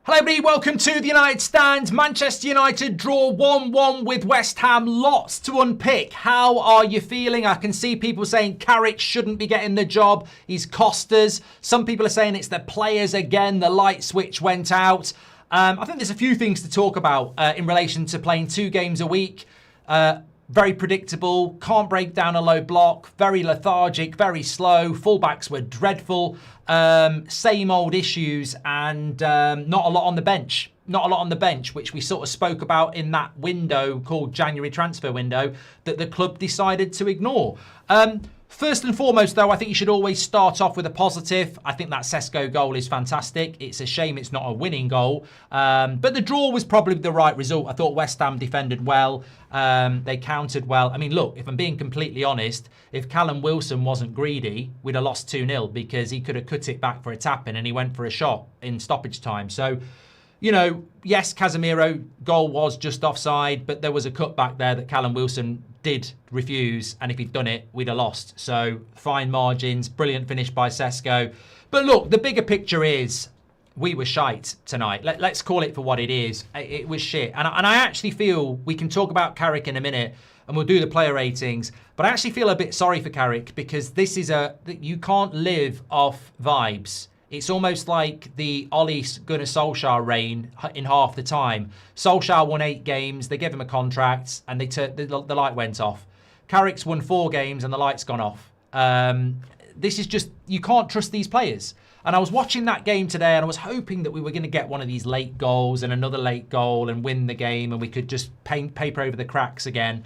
Hello everybody, welcome to the United Stand. Manchester United draw 1-1 with West Ham. Lots to unpick. How are you feeling? I can see people saying Carrick shouldn't be getting the job. He's cost us. Some people are saying it's the players again. The light switch went out. I think there's a few things to talk about in relation to playing 2 games a week. Very predictable, can't break down a low block, very lethargic, very slow. Fullbacks were dreadful. Same old issues and not a lot on the bench. Not a lot on the bench, which we sort of spoke about in that window called January transfer window that the club decided to ignore. First and foremost, though, I think you should always start off with a positive. I think that Sesko goal is fantastic. It's a shame it's not a winning goal. But the draw was probably the right result. I thought West Ham defended well. They countered well. I mean, look, if I'm being completely honest, if Callum Wilson wasn't greedy, we'd have lost 2-0 because he could have cut it back for a tap-in and he went for a shot in stoppage time. So, you know, yes, Casemiro goal was just offside, but there was a cutback there that Callum Wilson did refuse, and if he'd done it, we'd have lost. So, fine margins, brilliant finish by Sesko. But look, the bigger picture is we were shite tonight. Let's call it for what it is. It was shit. And I actually feel we can talk about Carrick in a minute, and we'll do the player ratings, but I actually feel a bit sorry for Carrick because this is you can't live off vibes. It's almost like the Ole Gunnar Solskjaer reign in half the time. Solskjaer won 8 games, they gave him a contract, and the light went off. Carrick's won 4 games and the light's gone off. This is just, you can't trust these players. And I was watching that game today and I was hoping that we were going to get one of these late goals and another late goal and win the game and we could just paper over the cracks again.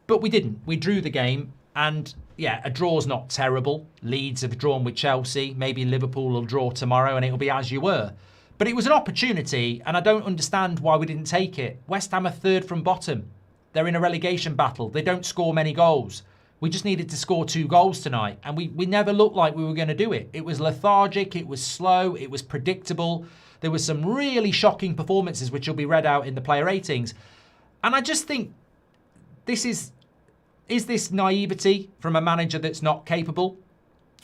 But we didn't. We drew the game. And yeah, a draw's not terrible. Leeds have drawn with Chelsea. Maybe Liverpool will draw tomorrow and it'll be as you were. But it was an opportunity and I don't understand why we didn't take it. West Ham are 3rd from bottom. They're in a relegation battle. They don't score many goals. We just needed to score 2 goals tonight and we never looked like we were going to do it. It was lethargic, it was slow, it was predictable. There was some really shocking performances which will be read out in the player ratings. And I just think this is this naivety from a manager that's not capable?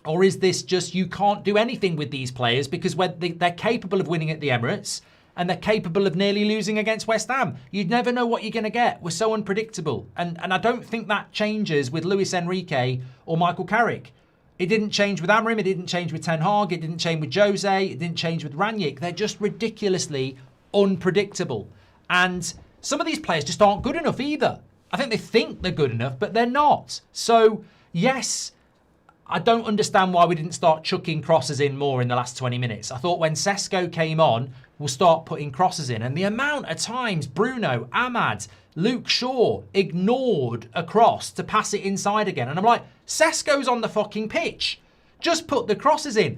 Or is this just you can't do anything with these players because they're capable of winning at the Emirates and they're capable of nearly losing against West Ham? You'd never know what you're going to get. We're so unpredictable. And I don't think that changes with Luis Enrique or Michael Carrick. It didn't change with Amorim. It didn't change with Ten Hag. It didn't change with Jose. It didn't change with Rangnick. They're just ridiculously unpredictable. And some of these players just aren't good enough either. I think they think they're good enough, but they're not. So, yes, I don't understand why we didn't start chucking crosses in more in the last 20 minutes. I thought when Sesko came on, we'll start putting crosses in. And the amount of times Bruno, Ahmad, Luke Shaw ignored a cross to pass it inside again. And I'm like, Sesko's on the fucking pitch. Just put the crosses in.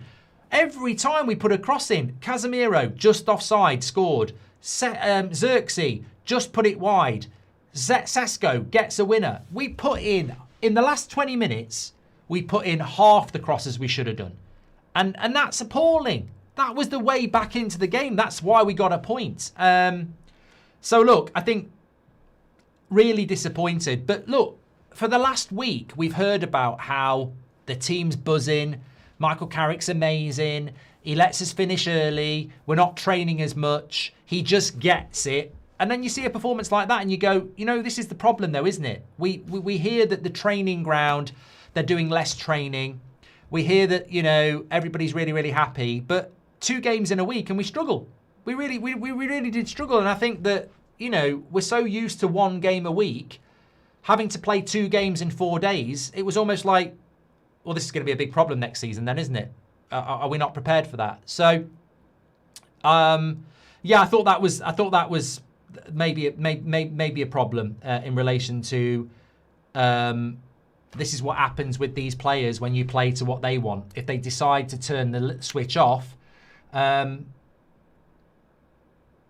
Every time we put a cross in, Casemiro, just offside, scored. Xerxes, just put it wide. Sesko gets a winner. We put in the last 20 minutes, we put in half the crosses we should have done. And that's appalling. That was the way back into the game. That's why we got a point. So look, I think really disappointed. But look, for the last week, we've heard about how the team's buzzing. Michael Carrick's amazing. He lets us finish early. We're not training as much. He just gets it. And then you see a performance like that and you go, you know, this is the problem though, isn't it? We hear that the training ground, they're doing less training. We hear that, you know, everybody's really, really happy. But 2 games in a week and we struggle. We really did struggle. And I think that, you know, we're so used to 1 game a week, having to play 2 games in 4 days. It was almost like, well, this is going to be a big problem next season then, isn't it? Are we not prepared for that? So, yeah, I thought that was maybe a problem in relation to this is what happens with these players when you play to what they want. If they decide to turn the switch off,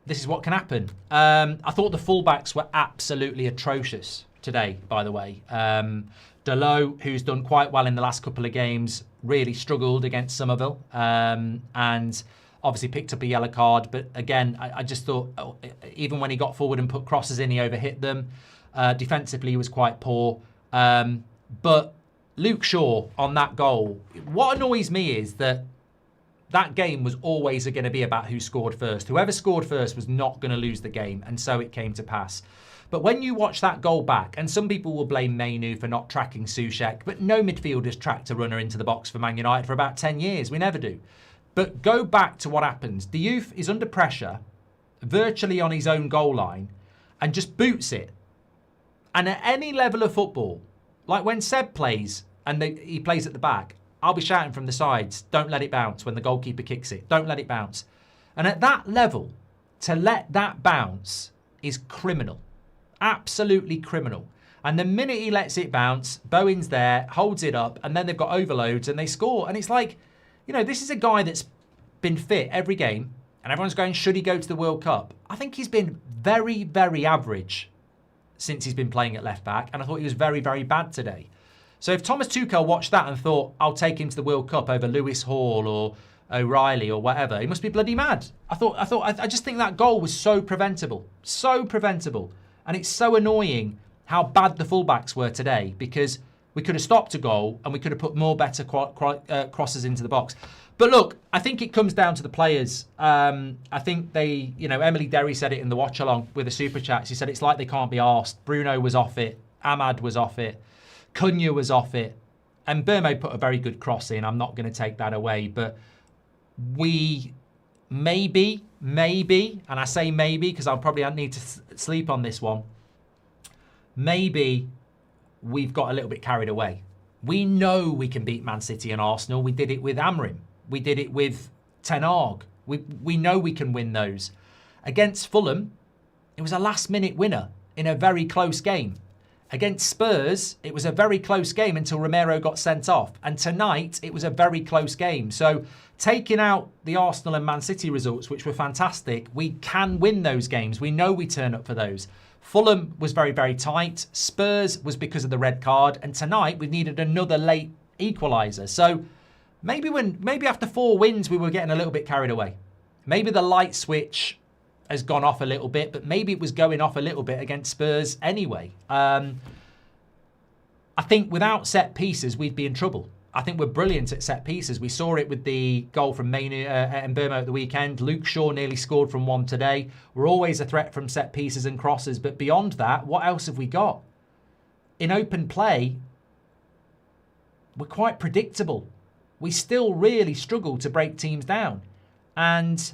this is what can happen. I thought the fullbacks were absolutely atrocious today, by the way. Dalot, who's done quite well in the last couple of games, really struggled against Somerville and obviously picked up a yellow card. But again, I just thought even when he got forward and put crosses in, he overhit them. Defensively, he was quite poor. But Luke Shaw on that goal, what annoys me is that That game was always going to be about who scored first. Whoever scored first was not going to lose the game, and so it came to pass. But when you watch that goal back, and some people will blame Manu for not tracking Souček, but no midfielder's tracked a runner into the box for Man United for about 10 years. We never do. But go back to what happens. Diouf is under pressure, virtually on his own goal line, and just boots it. And at any level of football, like when Seb plays and he plays at the back, I'll be shouting from the sides, don't let it bounce when the goalkeeper kicks it. Don't let it bounce. And at that level, to let that bounce is criminal. Absolutely criminal. And the minute he lets it bounce, Bowen's there, holds it up, and then they've got overloads and they score. And it's like, you know, this is a guy that's been fit every game, and everyone's going, should he go to the World Cup? I think he's been very, very average since he's been playing at left back, and I thought he was very, very bad today. So if Thomas Tuchel watched that and thought, I'll take him to the World Cup over Lewis Hall or O'Reilly or whatever, he must be bloody mad. I just think that goal was so preventable. So preventable. And it's so annoying how bad the fullbacks were today, because we could have stopped a goal and we could have put more better crosses into the box. But look, I think it comes down to the players. I think they, you know, Emily Derry said it in the watch along with the super chat. She said it's like they can't be arsed. Bruno was off it. Ahmad was off it. Cunha was off it. And Burmo put a very good cross in. I'm not going to take that away. But we maybe, and I say maybe because I'll probably need to sleep on this one, maybe we've got a little bit carried away. We know we can beat Man City and Arsenal. We did it with Amrim. We did it with Ten Hag. We know we can win those. Against Fulham, it was a last-minute winner in a very close game. Against Spurs, it was a very close game until Romero got sent off. And tonight, it was a very close game. So taking out the Arsenal and Man City results, which were fantastic, we can win those games. We know we turn up for those. Fulham was very, very tight. Spurs was because of the red card. And tonight, we needed another late equaliser. So maybe after 4 wins, we were getting a little bit carried away. Maybe the light switch has gone off a little bit, but maybe it was going off a little bit against Spurs anyway. I think without set pieces, we'd be in trouble. I think we're brilliant at set pieces. We saw it with the goal from Manu and Burmo at the weekend. Luke Shaw nearly scored from one today. We're always a threat from set pieces and crosses, but beyond that, what else have we got? In open play, we're quite predictable. We still really struggle to break teams down. And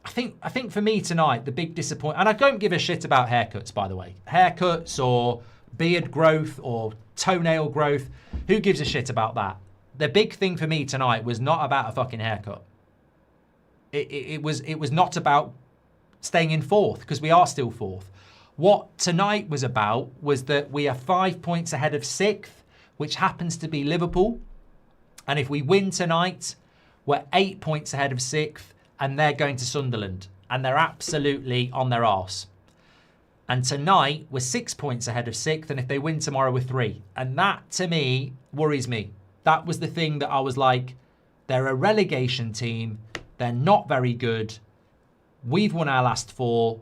I think for me tonight, the big disappointment, and I don't give a shit about haircuts, by the way. Haircuts or beard growth or toenail growth, who gives a shit about that? The big thing for me tonight was not about a fucking haircut. It was not about staying in fourth, because we are still fourth. What tonight was about was that we are 5 points ahead of sixth, which happens to be Liverpool. And if we win tonight, we're 8 points ahead of sixth, and they're going to Sunderland, and they're absolutely on their arse. And tonight, we're 6 points ahead of sixth, and if they win tomorrow, we're 3. And that, to me, worries me. That was the thing that I was like, they're a relegation team. They're not very good. We've won our last 4.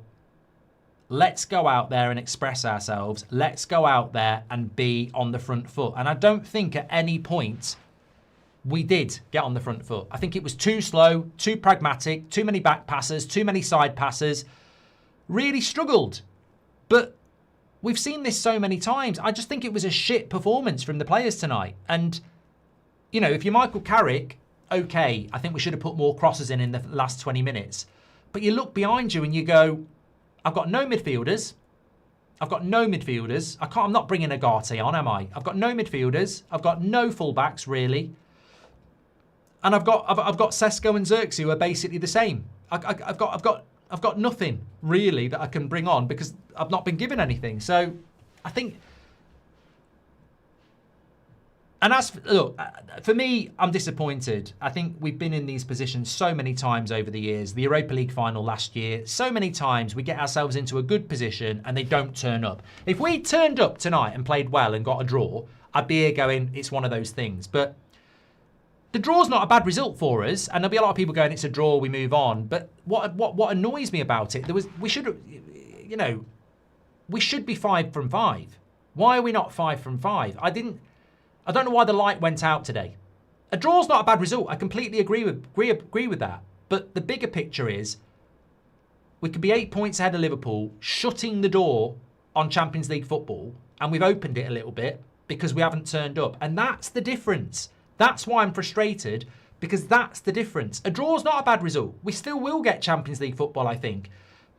Let's go out there and express ourselves. Let's go out there and be on the front foot. And I don't think at any point we did get on the front foot. I think it was too slow, too pragmatic, too many back passes, too many side passes. Really struggled. But we've seen this so many times. I just think it was a shit performance from the players tonight. And, you know, if you're Michael Carrick, okay, I think we should have put more crosses in the last 20 minutes. But you look behind you and you go, I've got no midfielders. I'm not bringing Agate on, am I? I've got no midfielders. I've got no fullbacks, really. And I've got Sesko and Xerxes who are basically the same. I've got nothing really that I can bring on because I've not been given anything. So I think, and look, for me, I'm disappointed. I think we've been in these positions so many times over the years. The Europa League final last year, so many times we get ourselves into a good position and they don't turn up. If we turned up tonight and played well and got a draw, I'd be here going, it's one of those things. But the draw's not a bad result for us, and there'll be a lot of people going, it's a draw, we move on. But what annoys me about it, we should be 5 from 5. Why are we not 5 from 5? I don't know why the light went out today. A draw's not a bad result. I completely agree with that. But the bigger picture is we could be 8 points ahead of Liverpool, shutting the door on Champions League football, and we've opened it a little bit because we haven't turned up. And that's the difference. That's why I'm frustrated, because that's the difference. A draw's not a bad result. We still will get Champions League football, I think.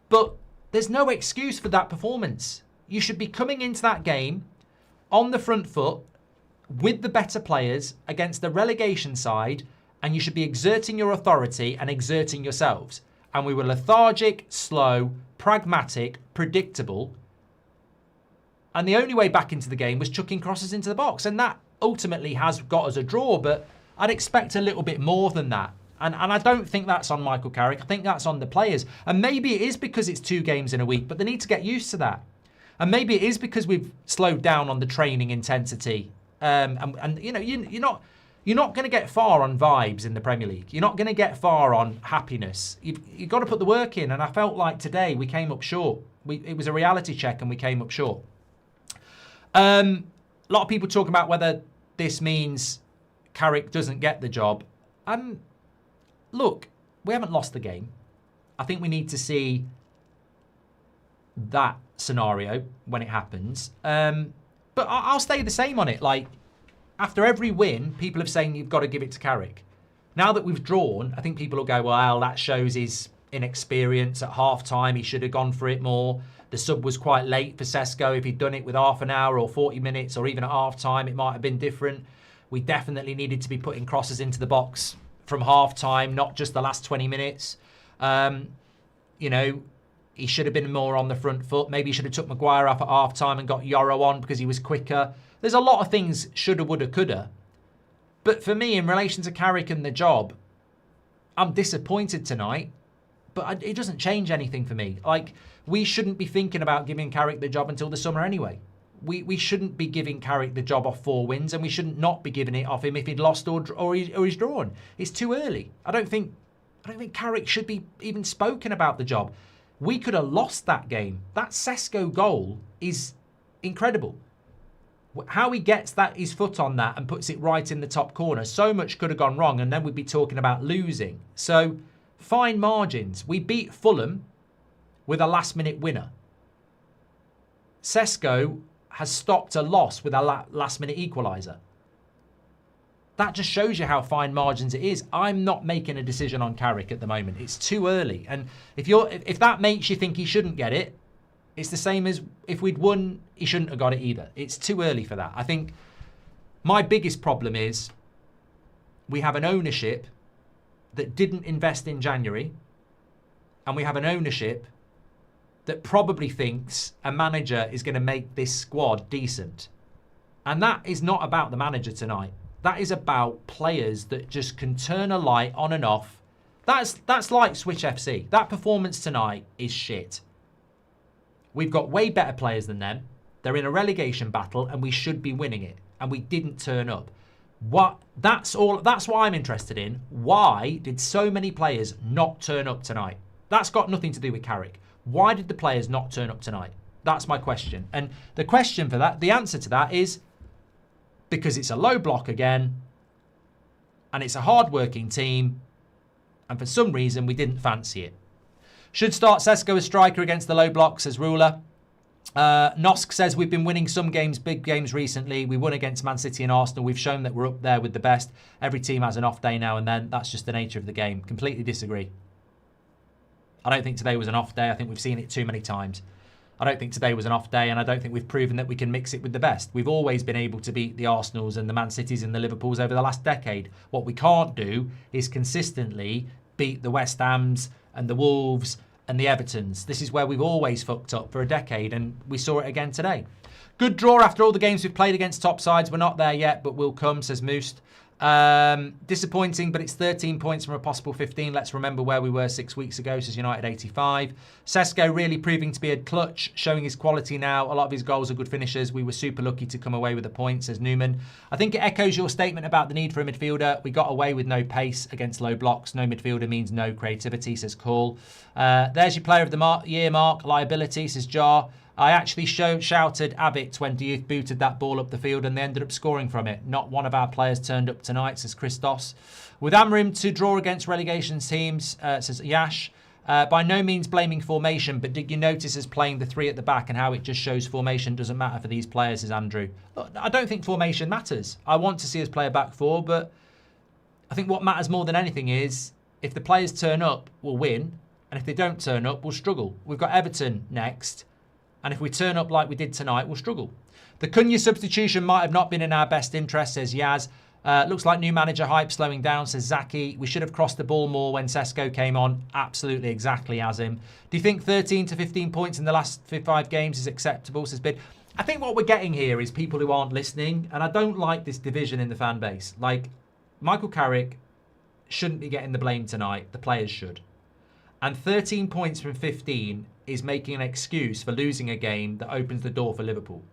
But there's no excuse for that performance. You should be coming into that game on the front foot with the better players against the relegation side, and you should be exerting your authority and exerting yourselves. And we were lethargic, slow, pragmatic, predictable. And the only way back into the game was chucking crosses into the box. And that ultimately has got us a draw, but I'd expect a little bit more than that. And I don't think that's on Michael Carrick. I think that's on the players. And maybe it is because it's 2 games in a week, but they need to get used to that. And maybe it is because we've slowed down on the training intensity. And you know, you're not going to get far on vibes in the Premier League. You're not going to get far on happiness. You've got to put the work in. And I felt like today we came up short. It was a reality check and we came up short. A lot of people talk about whether this means Carrick doesn't get the job. Look, we haven't lost the game. I think we need to see that scenario when it happens. But I'll stay the same on it. Like, after every win, people have saying you've got to give it to Carrick. Now that we've drawn, I think people will go, well, that shows his inexperience at half-time. He should have gone for it more. The sub was quite late for Sesko. If he'd done it with half an hour or 40 minutes or even at half-time, it might have been different. We definitely needed to be putting crosses into the box from half-time, not just the last 20 minutes. You know, he should have been more on the front foot. Maybe he should have took Maguire off at half-time and got Yoro on because he was quicker. There's a lot of things shoulda, woulda, coulda. But for me, in relation to Carrick and the job, I'm disappointed tonight. But it doesn't change anything for me. Like, we shouldn't be thinking about giving Carrick the job until the summer anyway. We shouldn't be giving Carrick the job off 4 wins, and we shouldn't not be giving it off him if he'd lost or he's drawn. It's too early. I don't think Carrick should be even spoken about the job. We could have lost that game. That Sesko goal is incredible. How he gets his foot on that and puts it right in the top corner, so much could have gone wrong, and then we'd be talking about losing. So, fine margins. We beat Fulham with a last-minute winner. Sesko has stopped a loss with a last-minute equaliser. That just shows you how fine margins it is. I'm not making a decision on Carrick at the moment. It's too early. And if that makes you think he shouldn't get it, it's the same as if we'd won, he shouldn't have got it either. It's too early for that. I think my biggest problem is we have an ownership that didn't invest in January, and we have an ownership that probably thinks a manager is going to make this squad decent. And that is not about the manager tonight. That is about players that just can turn a light on and off. That's like Switch FC. That performance tonight is shit. We've got way better players than them. They're in a relegation battle and we should be winning it. And we didn't turn up. That's what I'm interested in. Why did so many players not turn up tonight? That's got nothing to do with Carrick. Why did the players not turn up tonight? That's my question. And the question for that, the answer to that is because it's a low block again and it's a hard-working team, and for some reason we didn't fancy it. Should start Sesko as striker against the low block, says Ruler. Nosk says we've been winning some games, big games recently. We won against Man City and Arsenal. We've shown that we're up there with the best. Every team has an off day now and then. That's just the nature of the game. Completely disagree. I don't think today was an off day. I think we've seen it too many times. I don't think today was an off day, and I don't think we've proven that we can mix it with the best. We've always been able to beat the Arsenals and the Man Cities and the Liverpools over the last decade. What we can't do is consistently beat the West Hams and the Wolves and the Evertons. This is where we've always fucked up for a decade, and we saw it again today. Good draw after all the games we've played against top sides. We're not there yet, but we'll come, says Moost. Disappointing, but it's 13 points from a possible 15. Let's remember where we were 6 weeks ago, says United 85. Sesko really proving to be a clutch, showing his quality now. A lot of his goals are good finishers. We were super lucky to come away with a point, says Newman. I think it echoes your statement about the need for a midfielder. We got away with no pace against low blocks. No midfielder means no creativity, says Call. There's your player of the year, Mark. Liability, says Jar. I actually shouted Abbott when Diouf booted that ball up the field and they ended up scoring from it. Not one of our players turned up tonight, says Christos. With Amrim to draw against relegation teams, says Yash. By no means blaming formation, but did you notice us playing the three at the back and how it just shows formation doesn't matter for these players, says Andrew. Look, I don't think formation matters. I want to see us play a back four, but I think what matters more than anything is if the players turn up, we'll win. And if they don't turn up, we'll struggle. We've got Everton next. And if we turn up like we did tonight, we'll struggle. The Cunha substitution might have not been in our best interest, says Yaz. Looks like new manager hype slowing down, says Zaki. We should have crossed the ball more when Sesko came on. Absolutely, exactly as him. Do you think 13 to 15 points in the last 5 games is acceptable, says Bid? I think what we're getting here is people who aren't listening. And I don't like this division in the fan base. Like, Michael Carrick shouldn't be getting the blame tonight. The players should. And 13 points from 15 is making an excuse for losing a game that opens the door for Liverpool.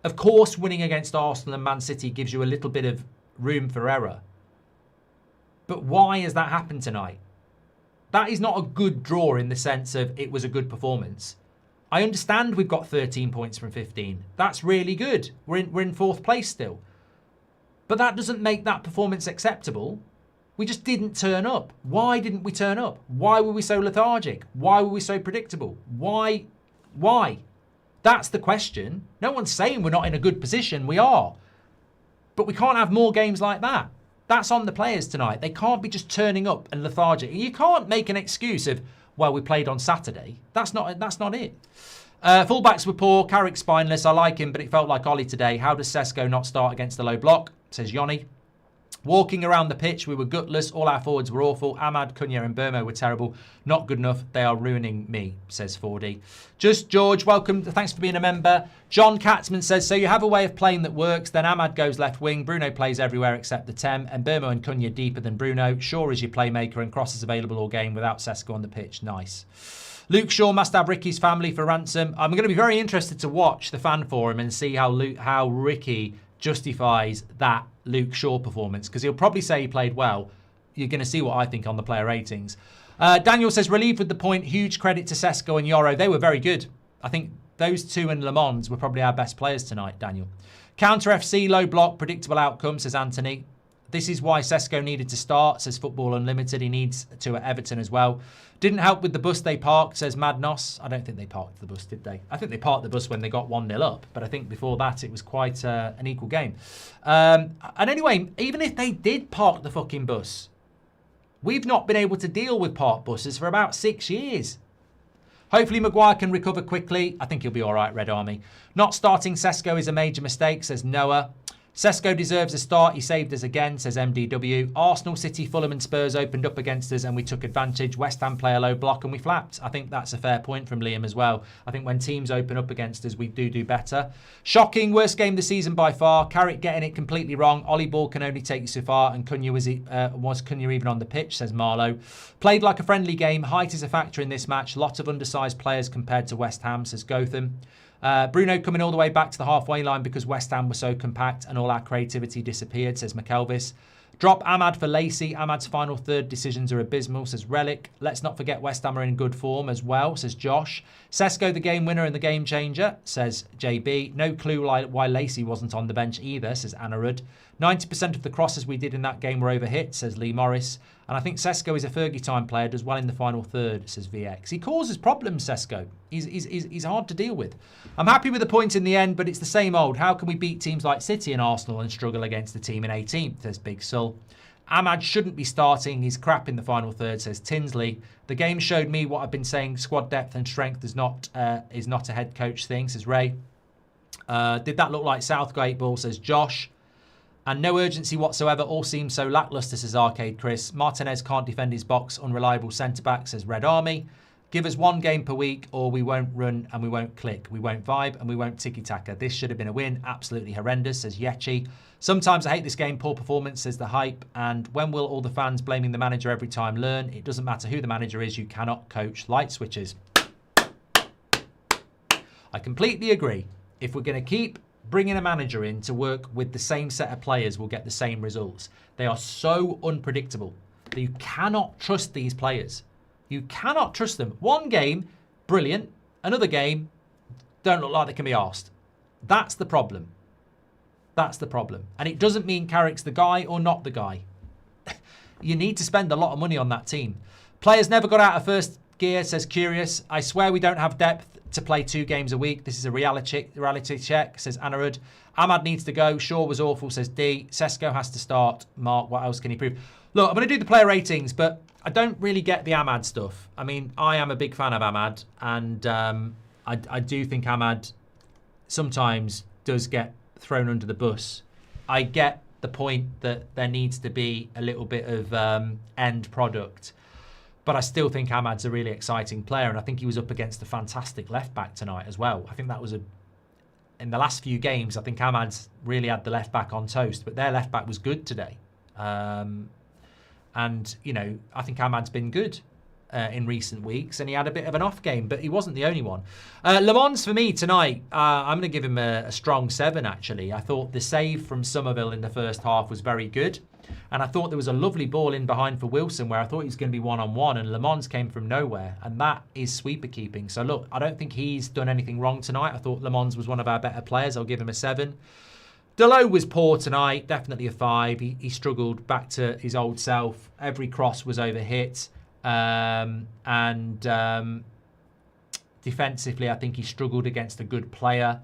Of course, winning against Arsenal and Man City gives you a little bit of room for error. But why has that happened tonight? That is not a good draw in the sense of it was a good performance. I understand we've got 13 points from 15. That's really good. We're in 4th place still. But that doesn't make that performance acceptable. We just didn't turn up. Why didn't we turn up? Why were we so lethargic? Why were we so predictable? Why? That's the question. No one's saying we're not in a good position. We are. But we can't have more games like that. That's on the players tonight. They can't be just turning up and lethargic. You can't make an excuse of, well, we played on Saturday. That's not it. Fullbacks were poor. Carrick spineless. I like him, but it felt like Ollie today. How does Sesko not start against the low block? Says Yoni. Walking around the pitch, we were gutless. All our forwards were awful. Ahmad, Cunha and Burmo were terrible. Not good enough. They are ruining me, says 4D. Just George, welcome. Thanks for being a member. John Katzman says, so you have a way of playing that works. Then Ahmad goes left wing. Bruno plays everywhere except the 10. And Burmo and Cunha deeper than Bruno. Shaw is your playmaker and crosses available all game without Sesko on the pitch. Nice. Luke Shaw must have Ricky's family for ransom. I'm going to be very interested to watch the fan forum and see how Ricky justifies that Luke Shaw performance, because he'll probably say he played well. You're going to see what I think on the player ratings. Daniel says, relieved with the point. Huge credit to Sesko and Yoro. They were very good. I think those two and Le Mans were probably our best players tonight, Daniel. Counter FC, low block, predictable outcome, says Anthony. This is why Sesko needed to start, says Football Unlimited. He needs to at Everton as well. Didn't help with the bus they parked, says Madnos. I don't think they parked the bus, did they? I think they parked the bus when they got 1-0 up. But I think before that, it was quite an equal game. And anyway, even if they did park the fucking bus, we've not been able to deal with parked buses for about 6 years. Hopefully Maguire can recover quickly. I think he'll be all right, Red Army. Not starting Sesko is a major mistake, says Noah. Sesko deserves a start. He saved us again, says MDW. Arsenal, City, Fulham and Spurs opened up against us and we took advantage. West Ham play a low block and we flapped. I think that's a fair point from Liam as well. I think when teams open up against us, we do better. Shocking. Worst game of the season by far. Carrick getting it completely wrong. Ollie ball can only take you so far. And Cunha was Cunha even on the pitch, says Marlowe. Played like a friendly game. Height is a factor in this match. Lot of undersized players compared to West Ham, says Gotham. Bruno coming all the way back to the halfway line because West Ham were so compact and all our creativity disappeared, says McElvis. Drop Ahmad for Lacey. Ahmad's final third decisions are abysmal, says Relic. Let's not forget West Ham are in good form as well, says Josh. Sesko the game winner and the game changer, says JB. No clue why Lacey wasn't on the bench either, says Anna Rudd. 90% of the crosses we did in that game were overhit, says Lee Morris. And I think Sesko is a Fergie time player, does well in the final third, says VX. He causes problems, Sesko. He's hard to deal with. I'm happy with the point in the end, but it's the same old. How can we beat teams like City and Arsenal and struggle against the team in 18th, says Big Sul. Ahmad shouldn't be starting. He's crap in the final third, says Tinsley. The game showed me what I've been saying. Squad depth and strength is not a head coach thing, says Ray. Did that look like Southgate ball, says Josh. And no urgency whatsoever. All seems so lacklustre, says Arcade Chris. Martinez can't defend his box. Unreliable centre-back, says Red Army. Give us one game per week or we won't run and we won't click. We won't vibe and we won't tiki-taka. This should have been a win. Absolutely horrendous, says Yechi. Sometimes I hate this game. Poor performance, says The Hype. And when will all the fans blaming the manager every time learn? It doesn't matter who the manager is. You cannot coach light switches. I completely agree. If we're going to keep bringing a manager in to work with the same set of players, we'll get the same results. They are so unpredictable that you cannot trust these players. You cannot trust them. One game, brilliant. Another game, don't look like they can be arsed. That's the problem. That's the problem. And it doesn't mean Carrick's the guy or not the guy. You need to spend a lot of money on that team. Players never got out of first gear, says Curious. I swear we don't have depth to play 2 games a week. This is a reality check, says Anarud. Ahmad needs to go. Shaw was awful, says D. Sesko has to start. Mark, what else can he prove? Look, I'm going to do the player ratings, but I don't really get the Ahmad stuff. I mean, I am a big fan of Ahmad, and I do think Ahmad sometimes does get thrown under the bus. I get the point that there needs to be a little bit of end product, but I still think Ahmad's a really exciting player, and I think he was up against a fantastic left back tonight as well. I think that was in the last few games, I think Ahmad's really had the left back on toast, but their left back was good today. And, you know, I think Ahmad's been good in recent weeks, and he had a bit of an off game, but he wasn't the only one. Le Mans for me tonight, I'm going to give him a strong 7, actually. I thought the save from Somerville in the first half was very good, and I thought there was a lovely ball in behind for Wilson where I thought he was going to be one-on-one, and Le Mans came from nowhere, and that is sweeper keeping. So look, I don't think he's done anything wrong tonight. I thought Le Mans was one of our better players. I'll give him a 7. Delo was poor tonight, definitely a 5. He struggled back to his old self. Every cross was overhit. Defensively, I think he struggled against a good player.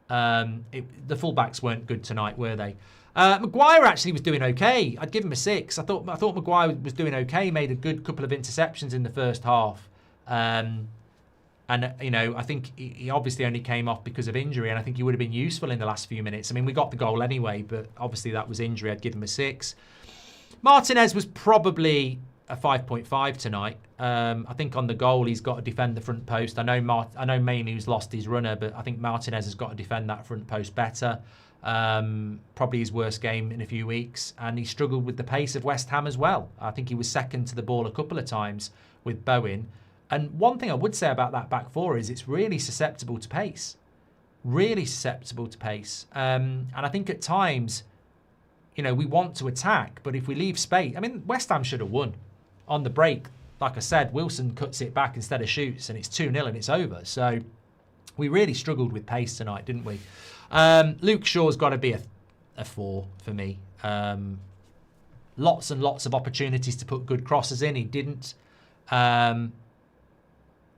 The fullbacks weren't good tonight, were they? Maguire actually was doing okay. I'd give him a 6. I thought Maguire was doing okay. He made a good couple of interceptions in the first half. And, you know, I think he obviously only came off because of injury, and I think he would have been useful in the last few minutes. I mean, we got the goal anyway, but obviously that was injury. I'd give him a 6. Martinez was probably a 5.5 tonight. I think on the goal, he's got to defend the front post. I know Mainu's lost his runner, but I think Martinez has got to defend that front post better. Probably his worst game in a few weeks, and he struggled with the pace of West Ham as well. I think he was second to the ball a couple of times with Bowen. And one thing I would say about that back four is it's really susceptible to pace. Really susceptible to pace. And I think at times, you know, we want to attack, but if we leave space... I mean, West Ham should have won. On the break, like I said, Wilson cuts it back instead of shoots, and it's 2-0 and it's over. So we really struggled with pace tonight, didn't we? Luke Shaw's got to be a 4 for me. Lots and lots of opportunities to put good crosses in. He didn't.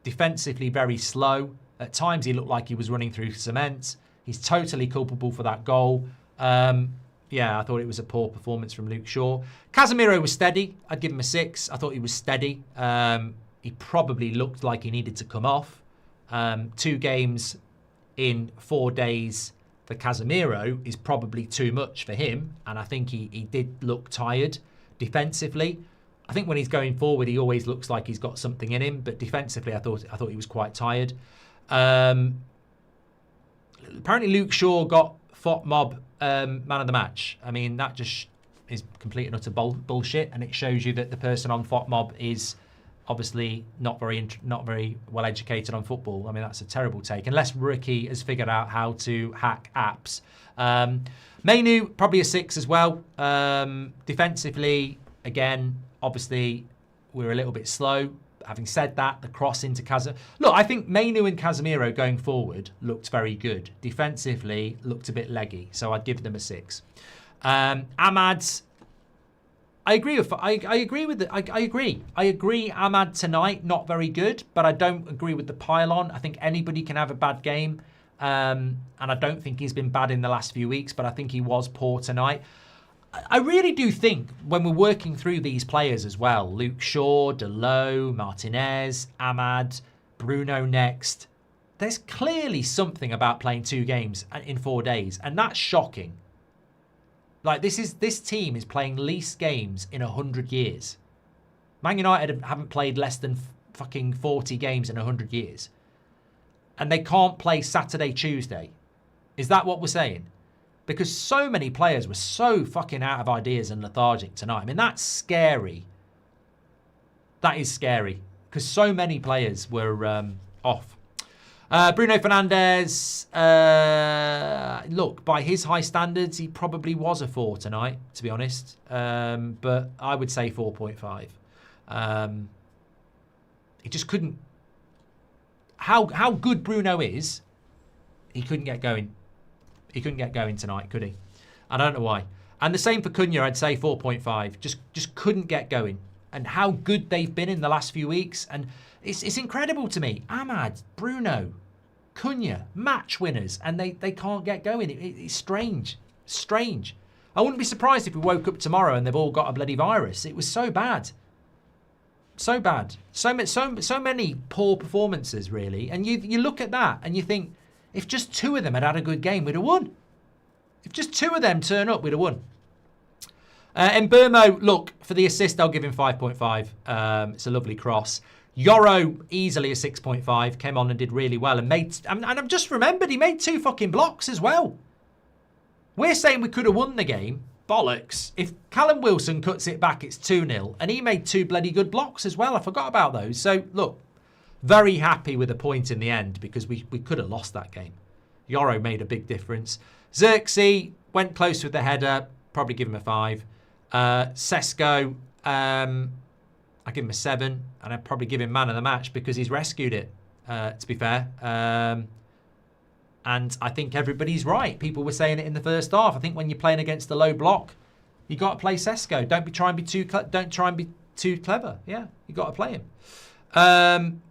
Defensively, very slow. At times, he looked like he was running through cement. He's totally culpable for that goal. Yeah, I thought it was a poor performance from Luke Shaw. Casemiro was steady. I'd give him a 6. I thought he was steady. He probably looked like he needed to come off. 2 games in 4 days for Casemiro is probably too much for him. And I think he did look tired defensively. I think when he's going forward, he always looks like he's got something in him. But defensively, I thought he was quite tired. Apparently, Luke Shaw got FOTMOB man of the match. I mean, that just is complete and utter bullshit. And it shows you that the person on FOTMOB is obviously not very well educated on football. I mean, that's a terrible take. Unless Ricky has figured out how to hack apps. Mainu, probably a 6 as well. Defensively, again... Obviously, we were a little bit slow. Having said that, the cross into Casemiro... Look, I think Mainu and Casemiro going forward looked very good. Defensively, looked a bit leggy. So I'd give them a 6. Ahmad's... I agree Ahmad tonight, not very good. But I don't agree with the pylon. I think anybody can have a bad game. And I don't think he's been bad in the last few weeks. But I think he was poor tonight. I really do think when we're working through these players as well, Luke Shaw, Delo, Martinez, Ahmad, Bruno next, there's clearly something about playing 2 games in 4 days, and that's shocking. Like, this team is playing least games in 100 years. Man United haven't played less than fucking 40 games in 100 years. And they can't play Saturday, Tuesday. Is that what we're saying? Because so many players were so fucking out of ideas and lethargic tonight. I mean, that's scary. That is scary. Because so many players were off. Bruno Fernandes, look, by his high standards, he probably was a 4 tonight, to be honest. But I would say 4.5. He just couldn't... How good Bruno is he couldn't get going. He couldn't get going tonight, could he? I don't know why. And the same for Cunha, I'd say 4.5. Just couldn't get going. And how good they've been in the last few weeks. And it's incredible to me. Ahmad, Bruno, Cunha, match winners, and they can't get going. It's strange. Strange. I wouldn't be surprised if we woke up tomorrow and they've all got a bloody virus. It was so bad. So bad. So many poor performances, really. And you look at that and you think, if just 2 of them had a good game, we'd have won. If just 2 of them turn up, we'd have won. And Burmo, look, for the assist, I'll give him 5.5. It's a lovely cross. Yoro, easily a 6.5. Came on and did really well. And I've just remembered, he made 2 fucking blocks as well. We're saying we could have won the game. Bollocks. If Callum Wilson cuts it back, it's 2-0. And he made 2 bloody good blocks as well. I forgot about those. So, look, very happy with a point in the end because we could have lost that game. Yoro made a big difference. Xerxes went close with the header. Probably give him a 5. Sesko, I give him a 7. And I'd probably give him man of the match because he's rescued it, to be fair. And I think everybody's right. People were saying it in the first half. I think when you're playing against the low block, you got to play Sesko. Don't try and be too clever. Yeah, you got to play him.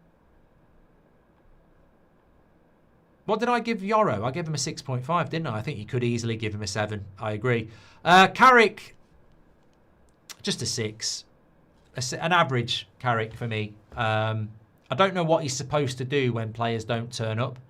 What did I give Yoro? I gave him a 6.5, didn't I? I think you could easily give him a 7. I agree. Carrick, just a 6. An average Carrick for me. I don't know what he's supposed to do when players don't turn up.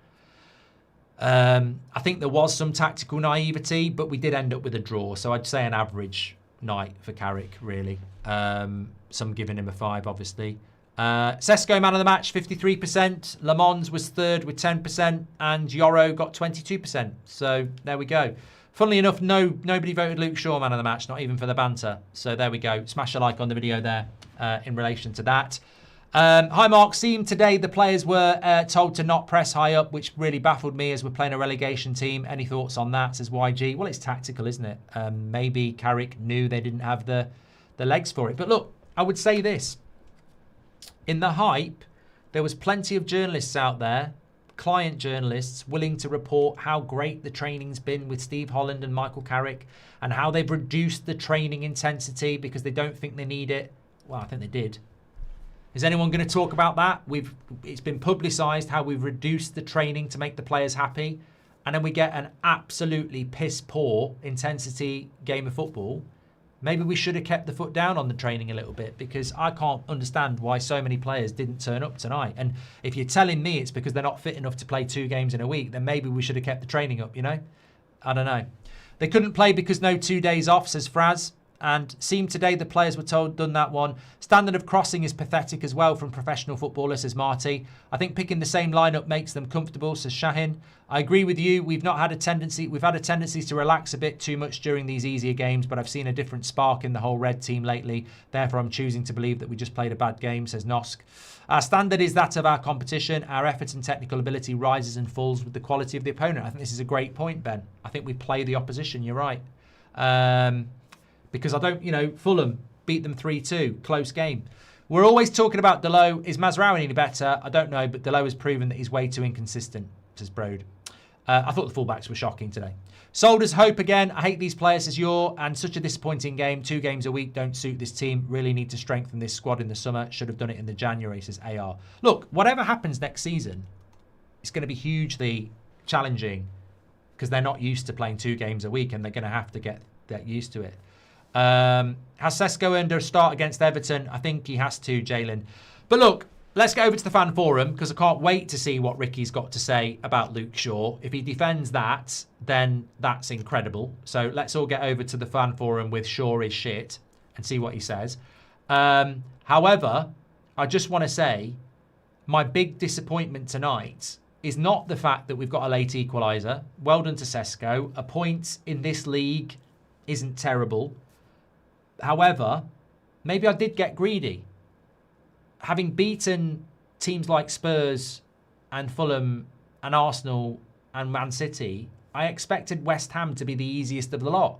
I think there was some tactical naivety, but we did end up with a draw. So I'd say an average night for Carrick, really. Some giving him a 5, obviously. Sesko, man of the match, 53%. Le Mans was 3rd with 10%. And Yoro got 22%. So there we go. Funnily enough, nobody voted Luke Shaw man of the match, not even for the banter. So there we go. Smash a like on the video there in relation to that. Hi, Mark. Seemed today the players were told to not press high up, which really baffled me as we're playing a relegation team. Any thoughts on that, says YG? Well, it's tactical, isn't it? Maybe Carrick knew they didn't have the legs for it. But look, I would say this. In the hype, there was plenty of journalists out there, client journalists, willing to report how great the training's been with Steve Holland and Michael Carrick and how they've reduced the training intensity because they don't think they need it. Well, I think they did. Is anyone going to talk about that? It's been publicised how we've reduced the training to make the players happy, and then we get an absolutely piss-poor intensity game of football. Maybe we should have kept the foot down on the training a little bit because I can't understand why so many players didn't turn up tonight. And if you're telling me it's because they're not fit enough to play 2 games in a week, then maybe we should have kept the training up, you know? I don't know. They couldn't play because no 2 days off, says Fraz. And seemed today the players were told, done that one. Standard of crossing is pathetic as well from professional footballers, says Marty. I think picking the same lineup makes them comfortable, says Shahin. I agree with you. We've had a tendency to relax a bit too much during these easier games, but I've seen a different spark in the whole red team lately. Therefore, I'm choosing to believe that we just played a bad game, says Nosk. Our standard is that of our competition. Our effort and technical ability rises and falls with the quality of the opponent. I think this is a great point, Ben. I think we play the opposition. You're right. Because I don't, Fulham beat them 3-2. Close game. We're always talking about Delo. Is Mazraoui any better? I don't know, but Delo has proven that he's way too inconsistent, says Broad. I thought the fullbacks were shocking today. Soldiers hope again. I hate these players, says Yor. And such a disappointing game. 2 games a week don't suit this team. Really need to strengthen this squad in the summer. Should have done it in the January, says AR. Look, whatever happens next season, it's going to be hugely challenging because they're not used to playing 2 games a week and they're going to have to get used to it. Has Sesko earned a start against Everton? I think he has to, Jalen. But look, let's get over to the fan forum because I can't wait to see what Ricky's got to say about Luke Shaw. If he defends that, then that's incredible. So let's all get over to the fan forum with Shaw is shit and see what he says. However, I just want to say my big disappointment tonight is not the fact that we've got a late equaliser. Well done to Sesko. A point in this league isn't terrible. However, maybe I did get greedy. Having beaten teams like Spurs and Fulham and Arsenal and Man City, I expected West Ham to be the easiest of the lot.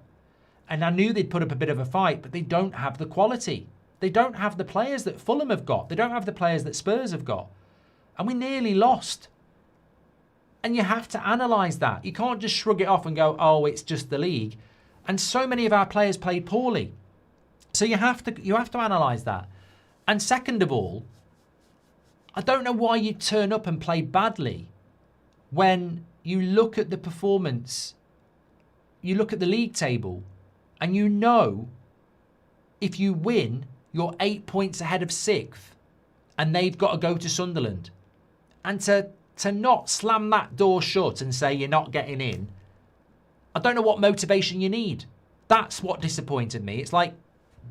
And I knew they'd put up a bit of a fight, but they don't have the quality. They don't have the players that Fulham have got. They don't have the players that Spurs have got. And we nearly lost. And you have to analyse that. You can't just shrug it off and go, oh, it's just the league. And so many of our players played poorly. So you have to analyse that. And second of all, I don't know why you turn up and play badly when you look at the performance, you look at the league table, and you know if you win, you're 8 points ahead of 6th, and they've got to go to Sunderland. And to not slam that door shut and say you're not getting in, I don't know what motivation you need. That's what disappointed me. It's like,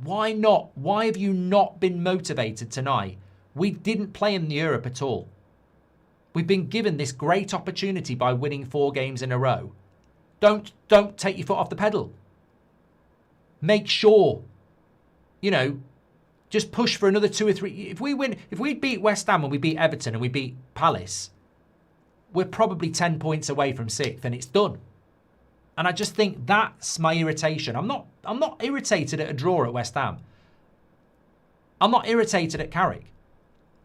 why not? Why have you not been motivated tonight? We didn't play in Europe at all. We've been given this great opportunity by winning 4 games in a row. Don't take your foot off the pedal. Make sure, just push for another 2 or 3. If we beat West Ham and we beat Everton and we beat Palace, we're probably 10 points away from 6th and it's done. And I just think that's my irritation. I'm not irritated at a draw at West Ham. I'm not irritated at Carrick.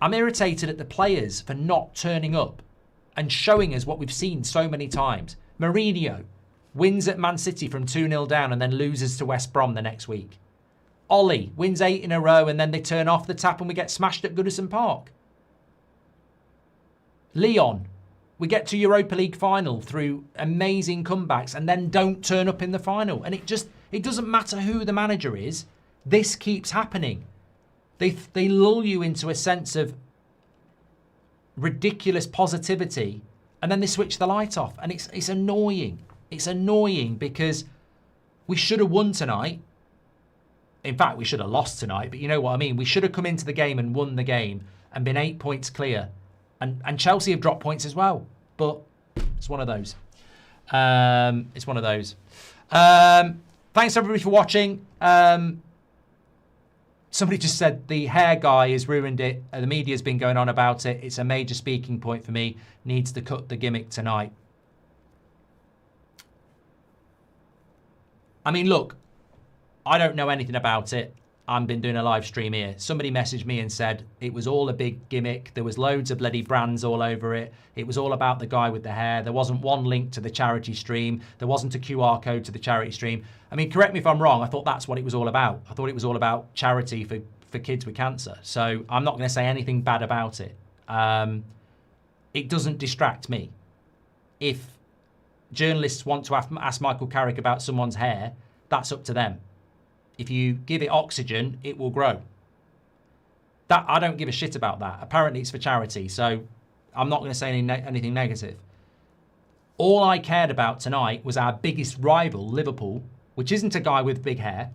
I'm irritated at the players for not turning up and showing us what we've seen so many times. Mourinho wins at Man City from 2-0 down and then loses to West Brom the next week. Ollie wins 8 in a row and then they turn off the tap and we get smashed at Goodison Park. Leon, we get to Europa League final through amazing comebacks and then don't turn up in the final. And it doesn't matter who the manager is. This keeps happening. They lull you into a sense of ridiculous positivity and then they switch the light off. And it's annoying. It's annoying because we should have won tonight. In fact, we should have lost tonight, but you know what I mean? We should have come into the game and won the game and been 8 points clear. And Chelsea have dropped points as well. But it's one of those. It's one of those. Thanks, everybody, for watching. Somebody just said the hair guy has ruined it. The media's been going on about it. It's a major speaking point for me. Needs to cut the gimmick tonight. I mean, look, I don't know anything about it. I've been doing a live stream here. Somebody messaged me and said it was all a big gimmick. There was loads of bloody brands all over it. It was all about the guy with the hair. There wasn't one link to the charity stream. There wasn't a QR code to the charity stream. I mean, correct me if I'm wrong. I thought that's what it was all about. I thought it was all about charity for kids with cancer. So I'm not going to say anything bad about it. It doesn't distract me. If journalists want to ask Michael Carrick about someone's hair, that's up to them. If you give it oxygen, it will grow. That I don't give a shit about that. Apparently it's for charity, so I'm not going to say anything negative. All I cared about tonight was our biggest rival, Liverpool, which isn't a guy with big hair.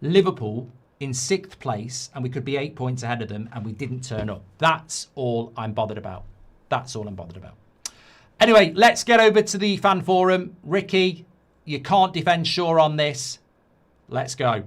Liverpool in 6th place, and we could be 8 points ahead of them, and we didn't turn up. That's all I'm bothered about. That's all I'm bothered about. Anyway, let's get over to the fan forum. Ricky, you can't defend Shaw on this. Let's go.